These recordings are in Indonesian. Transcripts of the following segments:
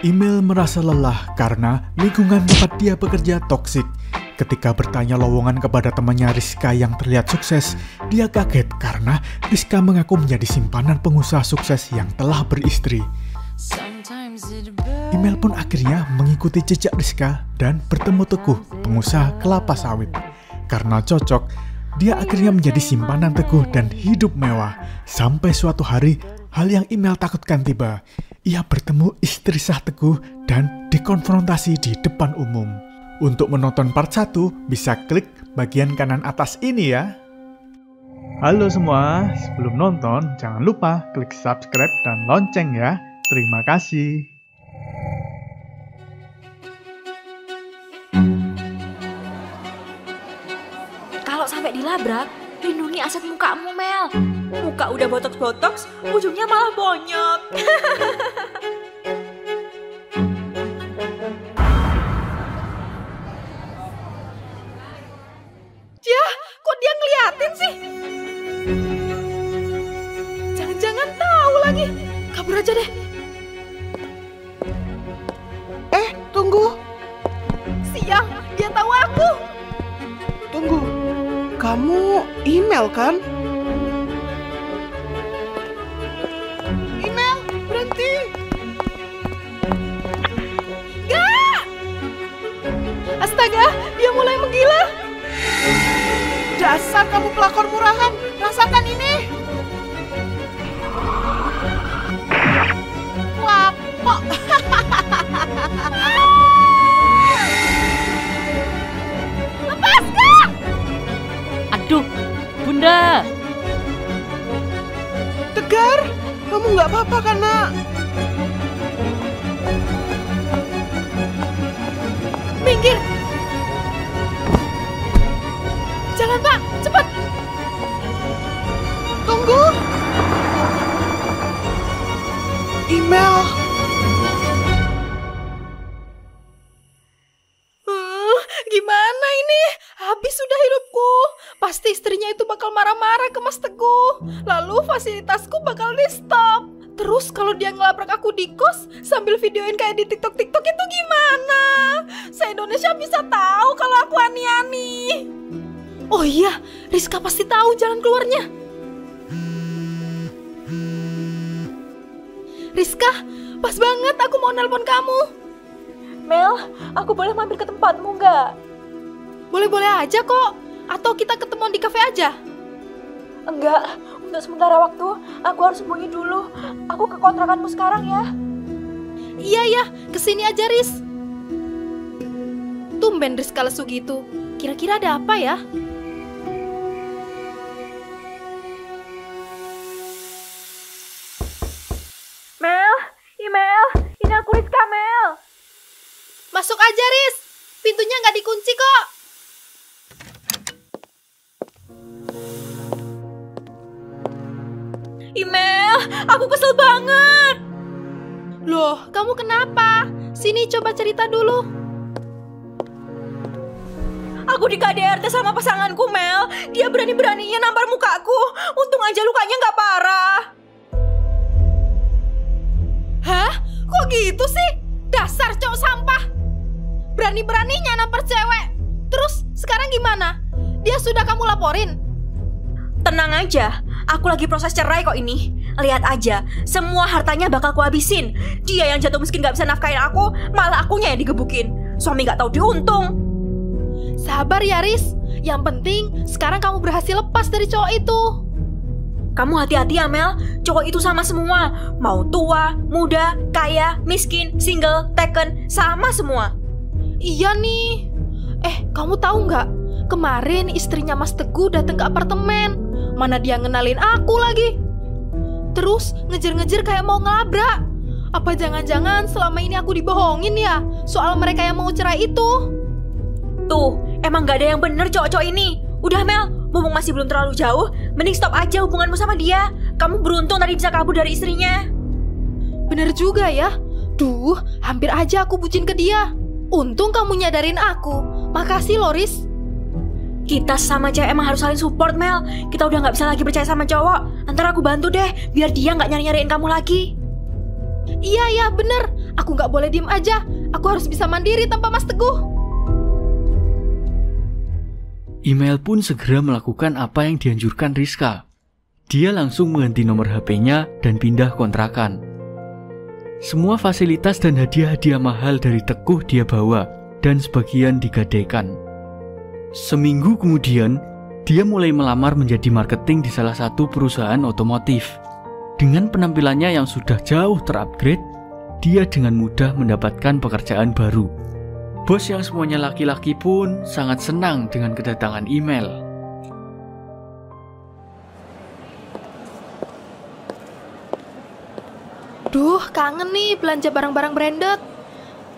Email merasa lelah karena lingkungan tempat dia bekerja toksik. Ketika bertanya lowongan kepada temannya Rizka yang terlihat sukses, dia kaget karena Rizka mengaku menjadi simpanan pengusaha sukses yang telah beristri. Email pun akhirnya mengikuti jejak Rizka dan bertemu Teguh, pengusaha kelapa sawit. Karena cocok, dia akhirnya menjadi simpanan Teguh dan hidup mewah. Sampai suatu hari, hal yang Email takutkan tiba. Ia bertemu istri sah Teguh dan dikonfrontasi di depan umum. Untuk menonton part 1, bisa klik bagian kanan atas ini ya. Halo semua, sebelum nonton jangan lupa klik subscribe dan lonceng ya. Terima kasih. Kalau sampai dilabrak, lindungi aset mukamu, Mel. Muka udah botox-botox, ujungnya malah bonyok. Kok dia ngeliatin sih? Jangan-jangan tahu lagi. Kabur aja deh. Tunggu. Siang, dia tahu aku. Tunggu. Kamu Email kan? Email, berhenti. Gak! Astaga, dia mulai menggila. Dasar kamu pelakor murahan. Rasakan ini. Wapok. Lepaskan! Aduh, Bunda. Tegar, kamu nggak apa-apa kan, Nak? Minggir! Jangan, Pak! Cepat! Tunggu. Email. Gimana ini? Habis sudah hidupku. Pasti istrinya itu bakal marah-marah ke Mas Teguh. Lalu fasilitasku bakal di-stop. Terus kalau dia ngelabrak aku di kos sambil videoin kayak di TikTok-TikTok itu gimana? Se-Indonesia bisa tahu kalau aku ani-ani. Oh iya, Rizka pasti tahu jalan keluarnya. Rizka, pas banget aku mau nelpon kamu. Mel, aku boleh mampir ke tempatmu nggak? Boleh-boleh aja kok. Atau kita ketemuan di kafe aja? Enggak, untuk sementara waktu aku harus sembunyi dulu. Aku ke kontrakanmu sekarang ya. Iya, kesini aja Riz. Tumben Rizka lesu gitu. Kira-kira ada apa ya? Mel, email, ini aku Rizka, Mel. Masuk aja Riz. Pintunya nggak dikunci kok. Email, aku kesel banget. Loh, kamu kenapa? Sini coba cerita dulu. Aku di KDRT sama pasanganku, Mel. Dia berani-beraninya nampar mukaku. Untung aja lukanya nggak parah. Hah? Kok gitu sih? Dasar cowok sampah. Berani-beraninya nampar cewek. Terus sekarang gimana? Dia sudah kamu laporin? Tenang aja, aku lagi proses cerai kok ini. Lihat aja, semua hartanya bakal kuhabisin. Dia yang jatuh miskin gak bisa nafkahin aku, malah akunya yang digebukin. Suami gak tahu diuntung. Sabar ya Riz. Yang penting sekarang kamu berhasil lepas dari cowok itu. Kamu hati-hati ya Mel, cowok itu sama semua. Mau tua, muda, kaya, miskin, single, taken, sama semua. Iya nih. Kamu tahu nggak? Kemarin istrinya Mas Teguh datang ke apartemen. Mana dia ngenalin aku lagi. Terus ngejar-ngejar kayak mau ngelabrak. Apa jangan-jangan selama ini aku dibohongin ya soal mereka yang mau cerai itu? Tuh, emang gak ada yang bener cowok-cowok ini. Udah Mel, mumpung masih belum terlalu jauh, mending stop aja hubunganmu sama dia. Kamu beruntung tadi bisa kabur dari istrinya. Bener juga ya. Duh, hampir aja aku bucin ke dia. Untung kamu nyadarin aku. Makasih Loris. Kita sama cewek emang harus saling support, Mel. Kita udah gak bisa lagi percaya sama cowok. Ntar aku bantu deh, biar dia gak nyari-nyariin kamu lagi. Iya, bener. Aku nggak boleh diem aja. Aku harus bisa mandiri tanpa Mas Teguh. Email pun segera melakukan apa yang dianjurkan Rizka. Dia langsung mengganti nomor HP-nya dan pindah kontrakan. Semua fasilitas dan hadiah-hadiah mahal dari Teguh dia bawa dan sebagian digadaikan. Seminggu kemudian, dia mulai melamar menjadi marketing di salah satu perusahaan otomotif. Dengan penampilannya yang sudah jauh terupgrade, dia dengan mudah mendapatkan pekerjaan baru. Bos yang semuanya laki-laki pun sangat senang dengan kedatangan email. Duh, kangen nih belanja barang-barang branded.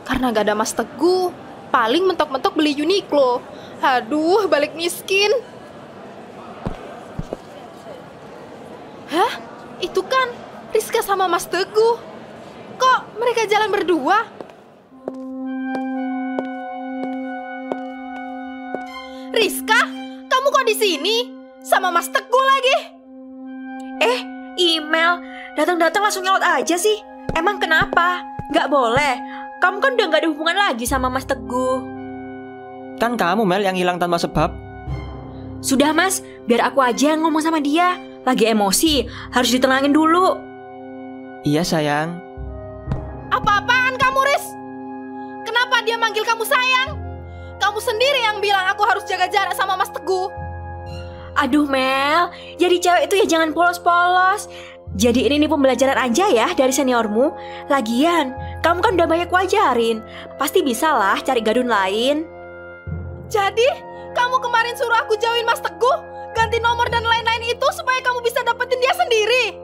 Karena gak ada Mas Teguh, paling mentok-mentok beli Uniqlo. Aduh, balik miskin. Hah? Itu kan Rizka sama Mas Teguh. Kok mereka jalan berdua? Rizka, kamu kok di sini? Sama Mas Teguh lagi? Email, datang-datang langsung nyaut aja sih. Emang kenapa? Gak boleh. Kamu kan udah gak ada hubungan lagi sama Mas Teguh. Kan kamu Mel yang hilang tanpa sebab. Sudah Mas, biar aku aja yang ngomong sama dia. Lagi emosi, harus ditenangin dulu. Iya sayang. Apa-apaan kamu, Riz? Kenapa dia manggil kamu sayang? Kamu sendiri yang bilang aku harus jaga jarak sama Mas Teguh. Aduh Mel, jadi cewek itu ya jangan polos-polos. Jadi ini pembelajaran aja ya dari seniormu. Lagian, kamu kan udah banyak wajarin. Pasti bisa lah cari gadun lain. Jadi, kamu kemarin suruh aku jauhin Mas Teguh, ganti nomor dan lain-lain itu supaya kamu bisa dapetin dia sendiri.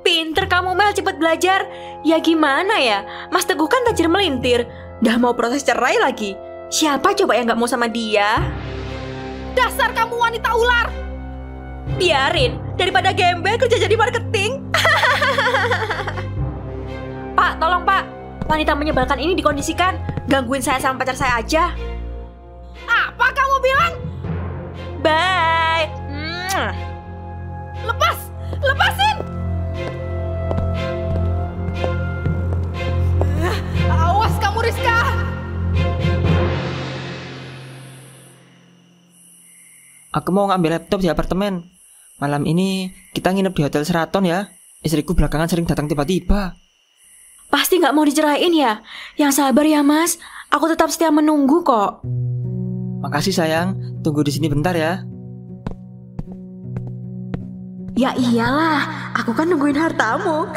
Pinter kamu Mel, cepet belajar. Ya gimana ya, Mas Teguh kan tajir melintir. Dah mau proses cerai lagi. Siapa coba yang gak mau sama dia? Dasar kamu wanita ular. Biarin, daripada gembel kerja jadi marketing. Pak, tolong Pak. Wanita menyebalkan ini dikondisikan. Gangguin saya sama pacar saya aja. Apa kamu bilang? Bye. Lepasin. Awas kamu Rizka. Aku mau ngambil laptop di apartemen. Malam ini kita nginep di Hotel Sheraton ya. Istriku belakangan sering datang tiba-tiba. Pasti gak mau dicerain ya? Yang sabar ya Mas. Aku tetap setia menunggu kok. Makasih sayang. Tunggu di sini bentar ya. Ya iyalah, aku kan nungguin hartamu.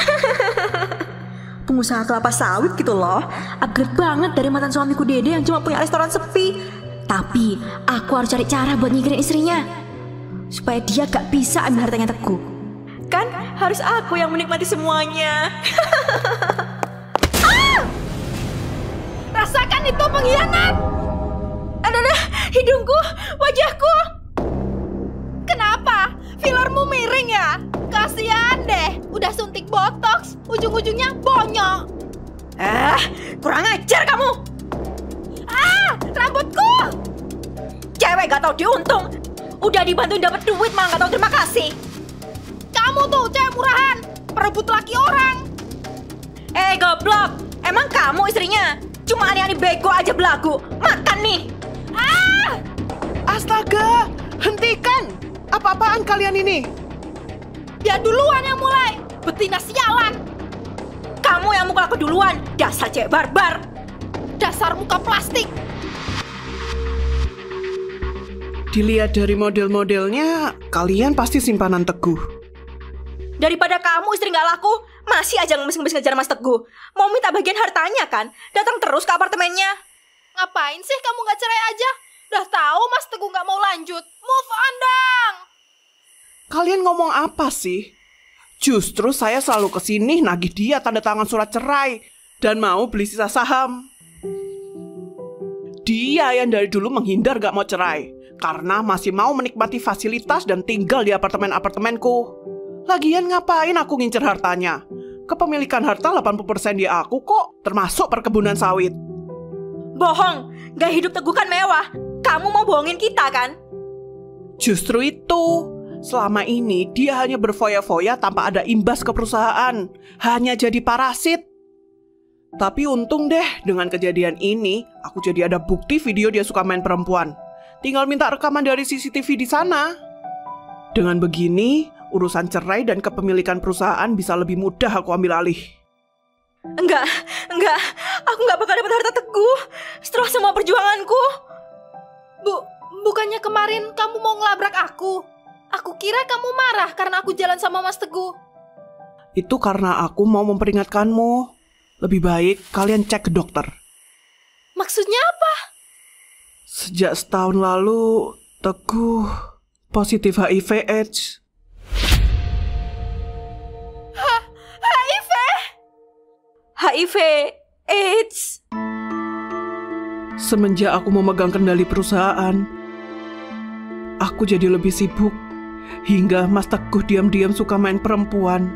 Pengusaha kelapa sawit gitu loh. Upgrade banget dari mantan suamiku Dede yang cuma punya restoran sepi. Tapi aku harus cari cara buat nyingkirin istrinya supaya dia gak bisa ambil hartanya Teguh. Kan harus aku yang menikmati semuanya. Rasakan itu pengkhianat. Aduh, hidungku, wajahku. Kenapa? Fillermu miring ya? Kasian deh, udah suntik botox, ujung-ujungnya bonyok. Kurang ajar kamu. Rambutku. Cewek gak tau diuntung. Udah dibantuin dapat duit malah gak tau terima kasih. Kamu tuh cewek murahan, perebut laki orang. Goblok. Emang kamu istrinya? Cuma aneh-aneh bego aja belagu. Makan nih. Astaga, hentikan. Apa-apaan kalian ini? Dia duluan yang mulai. Betina sialan. Kamu yang mukul aku duluan. Dasar cewek barbar. Dasar muka plastik. Dilihat dari model-modelnya, kalian pasti simpanan Teguh. Daripada kamu istri gak laku, masih aja ngemis-ngemis ngejar Mas Teguh. Mau minta bagian hartanya kan? Datang terus ke apartemennya. Ngapain sih kamu gak cerai aja? Udah tahu Mas Teguh gak mau lanjut. Move on dong. Kalian ngomong apa sih? Justru saya selalu kesini nagih dia tanda tangan surat cerai dan mau beli sisa saham. Dia yang dari dulu menghindar gak mau cerai karena masih mau menikmati fasilitas dan tinggal di apartemen-apartemenku. Lagian ngapain aku ngincer hartanya? Kepemilikan harta 80% di aku kok, termasuk perkebunan sawit. Bohong, gak hidup Teguh kan mewah. Kamu mau bohongin kita kan? Justru itu, selama ini dia hanya berfoya-foya tanpa ada imbas ke perusahaan. Hanya jadi parasit. Tapi untung deh, dengan kejadian ini, aku jadi ada bukti video dia suka main perempuan. Tinggal minta rekaman dari CCTV di sana. Dengan begini, urusan cerai dan kepemilikan perusahaan bisa lebih mudah aku ambil alih. Enggak, aku nggak bakal dapat harta Teguh setelah semua perjuanganku. Bukannya kemarin kamu mau ngelabrak aku? Aku kira kamu marah karena aku jalan sama Mas Teguh. Itu karena aku mau memperingatkanmu. Lebih baik kalian cek ke dokter. Maksudnya apa? Sejak setahun lalu, Teguh positif HIV/AIDS. HIV/AIDS. Semenjak aku memegang kendali perusahaan, aku jadi lebih sibuk. Hingga Mas Teguh diam-diam suka main perempuan.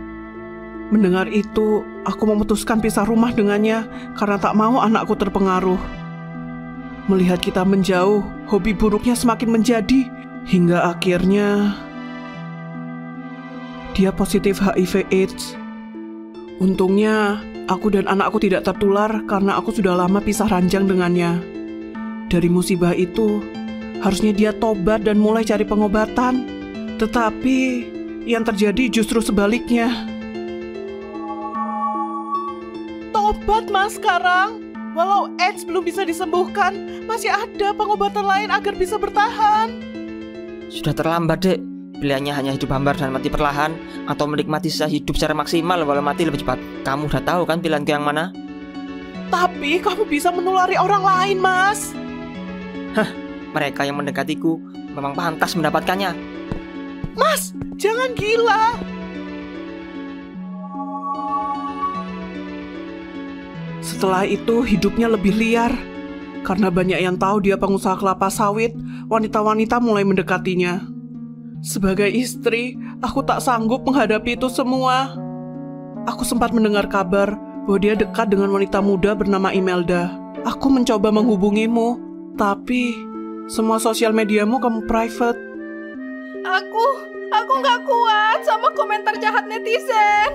Mendengar itu, aku memutuskan pisah rumah dengannya karena tak mau anakku terpengaruh. Melihat kita menjauh, hobi buruknya semakin menjadi. Hingga akhirnya dia positif HIV/AIDS. Untungnya, aku dan anakku tidak tertular karena aku sudah lama pisah ranjang dengannya. Dari musibah itu, harusnya dia tobat dan mulai cari pengobatan. Tetapi, yang terjadi justru sebaliknya. Tobat mas sekarang. Walau AIDS belum bisa disembuhkan, masih ada pengobatan lain agar bisa bertahan. Sudah terlambat, Dek. Pilihannya hanya hidup hambar dan mati perlahan, atau menikmati sisa hidup secara maksimal walau mati lebih cepat. Kamu udah tahu kan pilihanku yang mana? Tapi kamu bisa menulari orang lain, Mas. Mereka yang mendekatiku memang pantas mendapatkannya. Mas, jangan gila. Setelah itu hidupnya lebih liar. Karena banyak yang tahu dia pengusaha kelapa sawit, wanita-wanita mulai mendekatinya. Sebagai istri, aku tak sanggup menghadapi itu semua. Aku sempat mendengar kabar bahwa dia dekat dengan wanita muda bernama Imelda. Aku mencoba menghubungimu, tapi semua sosial mediamu kamu private. Aku nggak kuat sama komentar jahat netizen.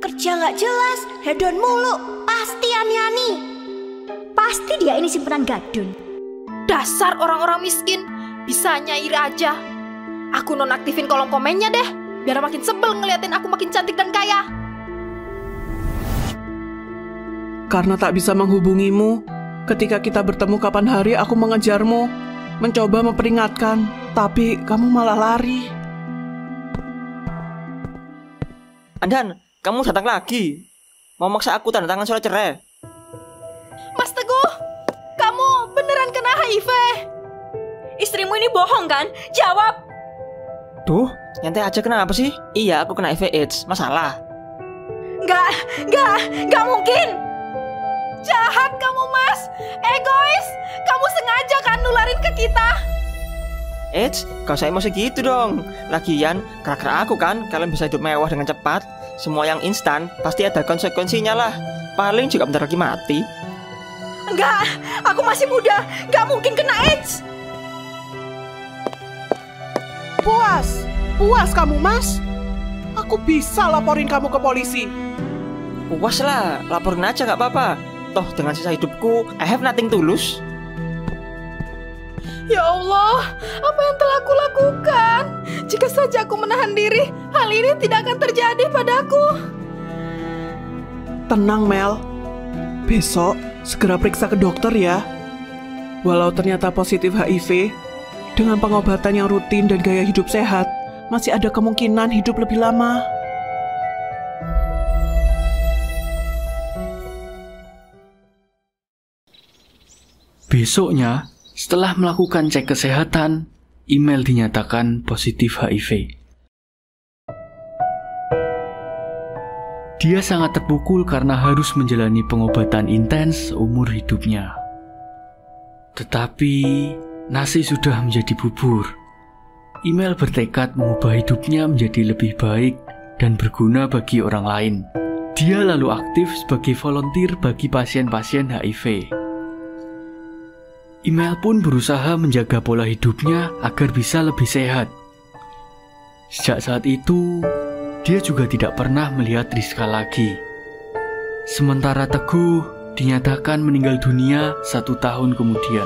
Kerja nggak jelas, hedon mulu, pasti ani-ani. Pasti dia ini simpenan gadun. Dasar orang-orang miskin, bisanya iri aja. Aku nonaktifin kolom komennya deh, biar makin sebel ngeliatin aku makin cantik dan kaya. Karena tak bisa menghubungimu, ketika kita bertemu kapan hari aku mengejarmu, mencoba memperingatkan, tapi kamu malah lari. Andan, kamu datang lagi. Mau maksa aku tanda tangan surat cerai. Mas Teguh, kamu beneran kena HIV? Istrimu ini bohong kan? Jawab. Tuh, nyantai aja kenapa sih? Iya, aku kena HIV/AIDS. Masalah? Nggak mungkin. Jahat kamu mas, egois. Kamu sengaja kan nularin ke kita. AIDS, gak usah emosi gitu dong. Lagian, gara-gara aku kan kalian bisa hidup mewah dengan cepat. Semua yang instan pasti ada konsekuensinya lah. Paling juga bentar lagi mati. Enggak, aku masih muda. Nggak mungkin kena AIDS. Puas kamu mas. Aku bisa laporin kamu ke polisi. Puas lah, laporin aja gak apa-apa. Toh dengan sisa hidupku, I have nothing to lose. Ya Allah, apa yang telah aku lakukan? Jika saja aku menahan diri, hal ini tidak akan terjadi padaku. Tenang Mel. Besok segera periksa ke dokter ya. Walau ternyata positif HIV, dengan pengobatan yang rutin dan gaya hidup sehat, masih ada kemungkinan hidup lebih lama. Besoknya, setelah melakukan cek kesehatan, Email dinyatakan positif HIV. Dia sangat terpukul karena harus menjalani pengobatan intens seumur hidupnya. Tetapi, nasi sudah menjadi bubur. Email bertekad mengubah hidupnya menjadi lebih baik dan berguna bagi orang lain. Dia lalu aktif sebagai volunteer bagi pasien-pasien HIV. Email pun berusaha menjaga pola hidupnya agar bisa lebih sehat. Sejak saat itu, dia juga tidak pernah melihat Rizka lagi. Sementara Teguh dinyatakan meninggal dunia 1 tahun kemudian.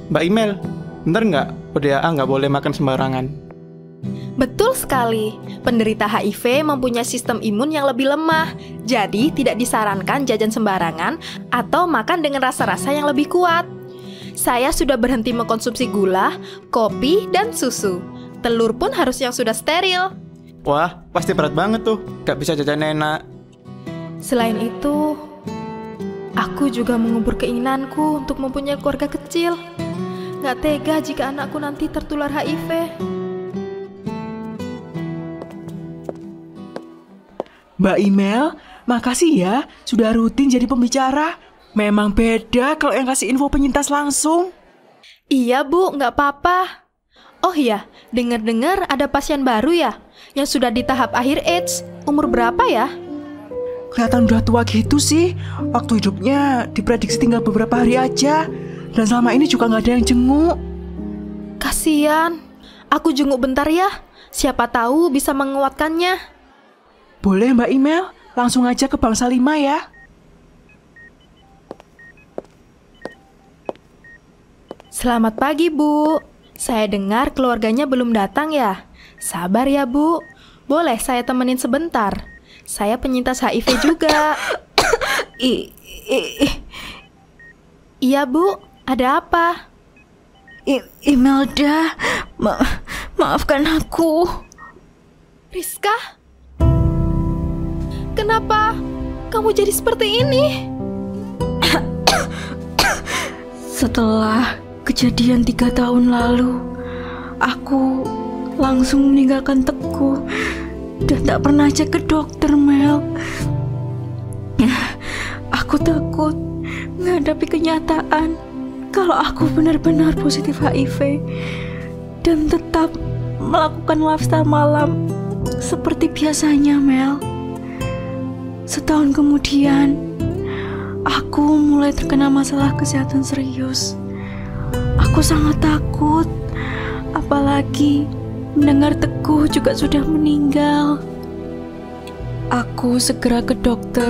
Mbak Imel, bener nggak PDAA nggak boleh makan sembarangan? Betul sekali, penderita HIV mempunyai sistem imun yang lebih lemah, jadi tidak disarankan jajan sembarangan atau makan dengan rasa-rasa yang lebih kuat. Saya sudah berhenti mengkonsumsi gula, kopi, dan susu. Telur pun harus yang sudah steril. Wah, pasti berat banget tuh, nggak bisa jajan enak. Selain itu, aku juga mengubur keinginanku untuk mempunyai keluarga kecil. Nggak tega jika anakku nanti tertular HIV. Mbak Imel, makasih ya sudah rutin jadi pembicara. Memang beda kalau yang kasih info penyintas langsung. Iya Bu, nggak apa-apa. Oh iya, dengar-dengar ada pasien baru ya, yang sudah di tahap akhir AIDS. Umur berapa ya? Kelihatan udah tua gitu sih. Waktu hidupnya diprediksi tinggal beberapa hari aja. Dan selama ini juga nggak ada yang jenguk. Kasian, aku jenguk bentar ya. Siapa tahu bisa menguatkannya. Boleh Mbak Imel, langsung aja ke Bangsa 5 ya. Selamat pagi Bu. Saya dengar keluarganya belum datang ya. Sabar ya Bu. Boleh saya temenin sebentar. Saya penyintas HIV juga. Iya Bu, ada apa? Imelda, maafkan aku. Rizka? Kenapa kamu jadi seperti ini? Setelah kejadian 3 tahun lalu, aku langsung meninggalkan Teguh dan tak pernah cek ke dokter, Mel. Aku takut menghadapi kenyataan kalau aku benar-benar positif HIV dan tetap melakukan lifestyle malam seperti biasanya, Mel. Setahun kemudian, aku mulai terkena masalah kesehatan serius. Aku sangat takut, apalagi mendengar Teguh juga sudah meninggal. Aku segera ke dokter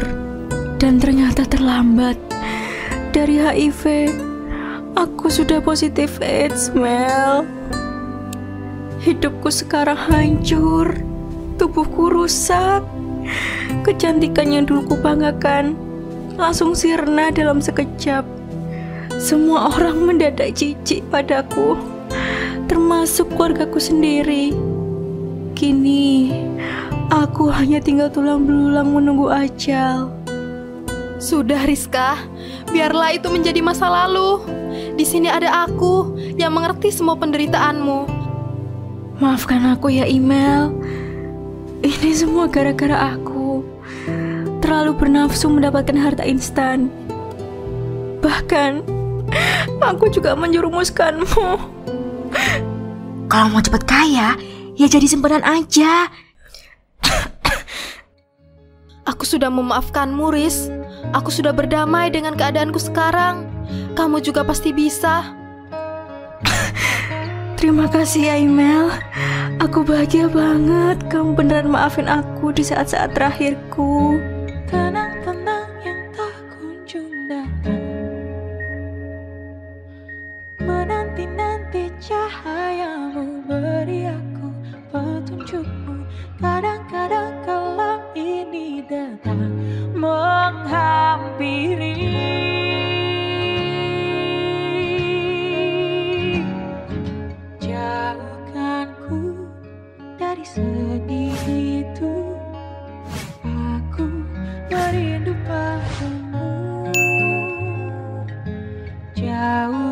dan ternyata terlambat. Dari HIV, aku sudah positif AIDS, Mel. Hidupku sekarang hancur, tubuhku rusak. Kecantikan yang dulu kubanggakan langsung sirna dalam sekejap. Semua orang mendadak jijik padaku, termasuk keluargaku sendiri. Kini, aku hanya tinggal tulang belulang menunggu ajal. Sudah Rizka, biarlah itu menjadi masa lalu. Di sini ada aku yang mengerti semua penderitaanmu. Maafkan aku ya Imel. Ini semua gara-gara aku terlalu bernafsu mendapatkan harta instan. Bahkan aku juga menjerumuskanmu. Kalau mau cepat kaya, ya jadi simpanan aja. Aku sudah memaafkanmu, Riz. Aku sudah berdamai dengan keadaanku sekarang. Kamu juga pasti bisa. Terima kasih ya Imel. Aku bahagia banget kamu beneran maafin aku di saat-saat terakhirku. Tenang-tenang yang tak kunjung datang, menanti-nanti cahayamu, beri aku petunjukmu. Kadang-kadang kelam ini datang menghampiri. Jauhkanku dari sedih itu, aku merindu padamu. Jauh